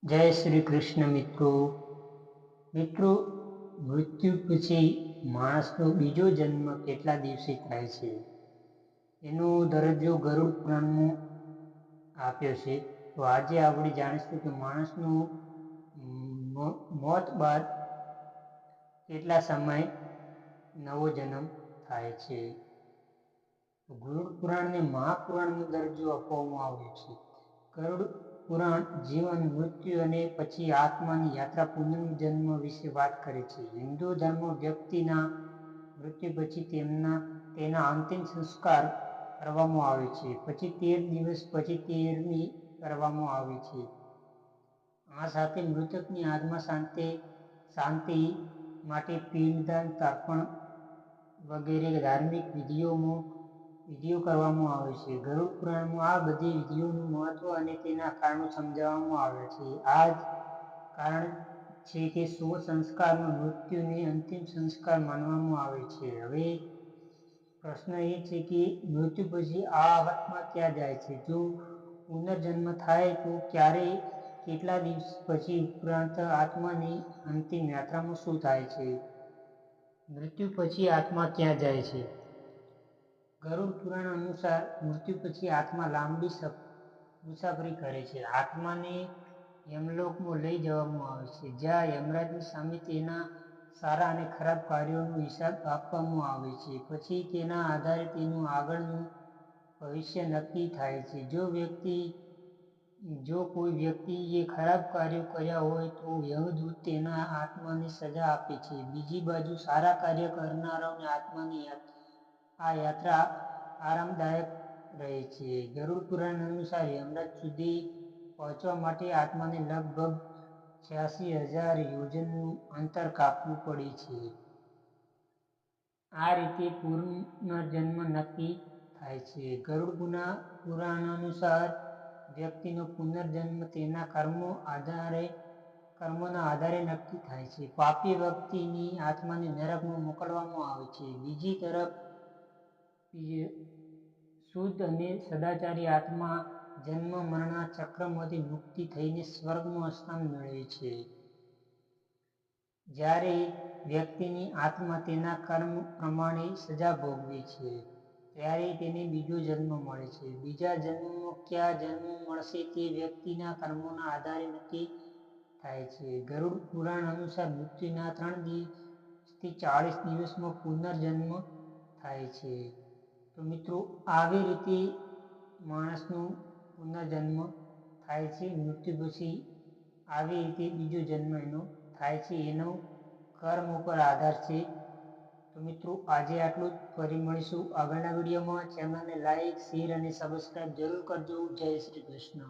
જય શ્રી કૃષ્ણ મિત્રો. મિત્રો, મૃત્યુ પછી માણસનો બીજો જન્મ કેટલા દિવસે થાય છે એનો દરજ્જો ગરુડ પુરાણમાં આપ્યો છે. તો આજે આપણે જાણીશું કે માણસનું મોત બાદ કેટલા સમય નવો જન્મ થાય છે. ગરુડ પુરાણને મહાપુરાણનો દરજ્જો આપવામાં આવ્યો છે. ગરુડ પુરાણ જીવન, મૃત્યુ અને પછી આત્માની યાત્રા, પુનર્જન્મ વિશે વાત કરે છે. હિન્દુ ધર્મ વ્યક્તિના મૃત્યુ પછી તેના અંતિમ સંસ્કાર કરવામાં આવે છે. પછી 13 દિવસ પછી 13મી કરવામાં આવે છે. આ સાથે મૃતકની આત્મા શાંતિ માટે પિંડદાન, તર્પણ વગેરે ધાર્મિક વિધિઓ કરવામાં આવે છે. ગરુડ પુરાણમાં આ બધી વિધિઓનું મહત્વ અને તેના કારણો સમજાવવામાં આવ્યા છે. આ જ કારણ છે કે શવ સંસ્કારમાં મૃત્યુને અંતિમ સંસ્કાર માનવામાં આવે છે. હવે પ્રશ્ન એ છે કે મૃત્યુ પછી આ આત્મા ક્યાં જાય છે? જો પુનર્જન્મ થાય તો ક્યારે, કેટલા દિવસ પછી? ઉપરાંત આત્માની અંતિમ યાત્રામાં શું થાય છે? મૃત્યુ પછી આત્મા ક્યાં જાય છે? ગરુડ પુરાણ અનુસાર મૃત્યુ પછી આત્મા લાંબી મુસાફરી કરે છે. આત્માને યમલોકમાં લઈ જવામાં આવે છે, જ્યાં યમરાજની સામે તેના સારા અને ખરાબ કાર્યોનો હિસાબ આપવામાં આવે છે. પછી તેના આધારે તેનું આગળનું ભવિષ્ય નક્કી થાય છે. જો કોઈ વ્યક્તિએ ખરાબ કાર્યો કર્યા હોય તો યમદૂત તેના આત્માને સજા આપે છે. બીજી બાજુ સારા કાર્ય કરનારાઓની આત્માની આ યાત્રા આરામદાયક રહે છે. ગરુડ પુરાણ અનુસાર યમરાજ સુધી પહોંચવા માટે આત્માને લગભગ 86,000 યોજનનું અંતર કાપવું પડે છે. આ રીતે પુનર્જન્મ નક્કી થાય છે. ગરુડ પુરાણ અનુસાર વ્યક્તિનો પુનર્જન્મ તેના કર્મોના આધારે નક્કી થાય છે. પાપી વ્યક્તિની આત્માને નરકમાં મોકલવામાં આવે છે. બીજી તરફ શુદ્ધ અને સદાચારી આત્મા જન્મ મરણના ચક્રમાંથી મુક્તિ થઈને સ્વર્ગમાં સ્થાન મેળવે છે. જ્યારે વ્યક્તિની આત્મા તેના કર્મ પ્રમાણે સજા ભોગવે છે, ત્યારે તેને બીજો જન્મ મળે છે. બીજા જન્મમાં ક્યાં જન્મ મળશે તે વ્યક્તિના કર્મોના આધારે નક્કી થાય છે. ગરુડ પુરાણ અનુસાર મૃત્યુના 3 થી 40 દિવસમાં પુનર્જન્મ થાય છે. તો મિત્રો, આવી રીતે માણસનો પુનર્જન્મ થાય છે. મૃત્યુ પછી આવી રીતે બીજો જન્મ એનો થાય છે. એનો કર્મ ઉપર આધાર છે. તો મિત્રો, આજે આટલું જ. ફરી મળીશું આગળના વિડીયોમાં. ચેનલને લાઈક, શેર અને સબસ્ક્રાઇબ જરૂર કરજો. જય શ્રી કૃષ્ણ.